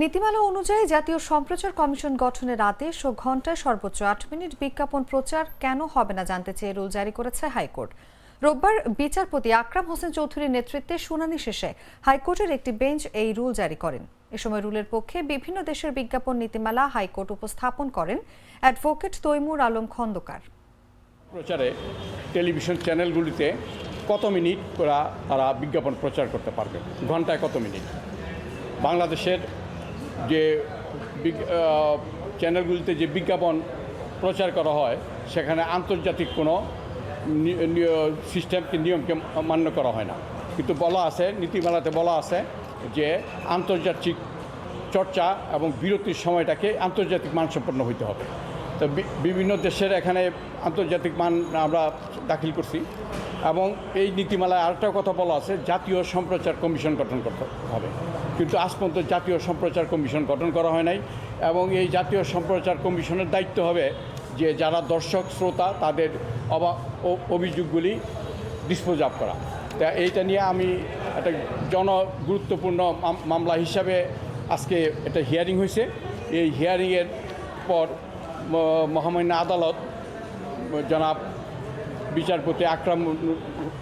নীতিমালা অনুযায়ী জাতীয় সম্প্রচার কমিশন গঠনের আদেশ ও ঘণ্টায় সর্বোচ্চ ৮ মিনিট বিজ্ঞাপন প্রচার কেন হবে না জানতে চেয়ে রুল জারি করেছে হাইকোর্ট। রোববার বিচারপতি আকরাম হোসেন চৌধুরীর নেতৃত্বে শুনানি শেষে হাইকোর্টের একটি বেঞ্চ এই রুল জারি করেন। এ সময় রুলের পক্ষে বিভিন্ন দেশের বিজ্ঞাপন নীতিমালা হাইকোর্ট উপস্থাপন করেন অ্যাডভোকেট তৈমুর আলম খন্দকার। প্রচারে টেলিভিশন চ্যানেলগুলিতে কত মিনিট তারা বিজ্ঞাপন প্রচার করতে পারবে, ঘন্টায় কত মিনিট। বাংলাদেশের যে চ্যানেলগুলিতে যে বিজ্ঞাপন প্রচার করা হয় সেখানে আন্তর্জাতিক কোনো সিস্টেমকে নিয়মকে মান্য করা হয় না, কিন্তু বলা আছে, নীতিমালাতে বলা আছে যে আন্তর্জাতিক চর্চা এবং বিরতির সময়টাকে আন্তর্জাতিক মানসম্পন্ন হইতে হবে। তো বিভিন্ন দেশের এখানে আন্তর্জাতিক মান আমরা দাখিল করছি এবং এই নীতিমালায় আরেকটা কথা বলা আছে, জাতীয় সম্প্রচার কমিশন গঠন করতে হবে, কিন্তু আজ পর্যন্ত জাতীয় সম্প্রচার কমিশন গঠন করা হয় নাই। এবং এই জাতীয় সম্প্রচার কমিশনের দায়িত্ব হবে যে যারা দর্শক শ্রোতা তাদের অভিযোগগুলি ডিসপোজ আপ করা। তা এইটা নিয়ে আমি একটা গুরুত্বপূর্ণ মামলা হিসাবে আজকে এটা হিয়ারিং হয়েছে। এই হিয়ারিংয়ের পর মহামান্য আদালত জনাব বিচারপতি আকরাম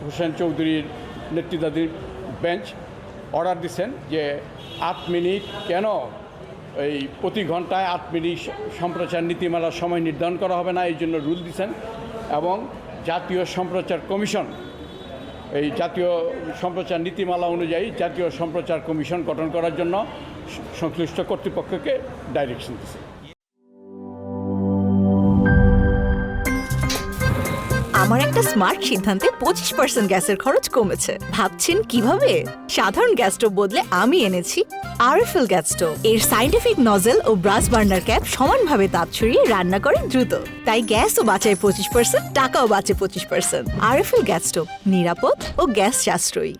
হোসেন চৌধুরীর নেতৃত্বাধীন বেঞ্চ অর্ডার দিচ্ছেন যে ৮ মিনিট কেন, এই প্রতি ঘন্টায় ৮ মিনিট সম্প্রচার নীতিমালার সময় নির্ধারণ করা হবে না, এই জন্য রুল দিচ্ছেন। এবং জাতীয় সম্প্রচার কমিশন, এই জাতীয় সম্প্রচার নীতিমালা অনুযায়ী জাতীয় সম্প্রচার কমিশন গঠন করার জন্য সংশ্লিষ্ট কর্তৃপক্ষকে ডাইরেকশন দিচ্ছে। আমার একটা স্মার্ট সিদ্ধান্তে 25% গ্যাসের খরচ কমেছে। ভাবছেন কিভাবে? সাধারণ গ্যাস স্টোভ বদলে আমি এনেছি আরএফএল গ্যাস স্টোভ। এর সাইন্টিফিক নজল ও ব্রাস বার্নার ক্যাপ সমানভাবে তাপ ছড়িয়ে রান্না করে দ্রুত, তাই গ্যাসও বাঁচায় 25%, টাকাও বাঁচে 25%। আরএফএল গ্যাস স্টোভ, নিরাপদ ও গ্যাস সাশ্রয়ী।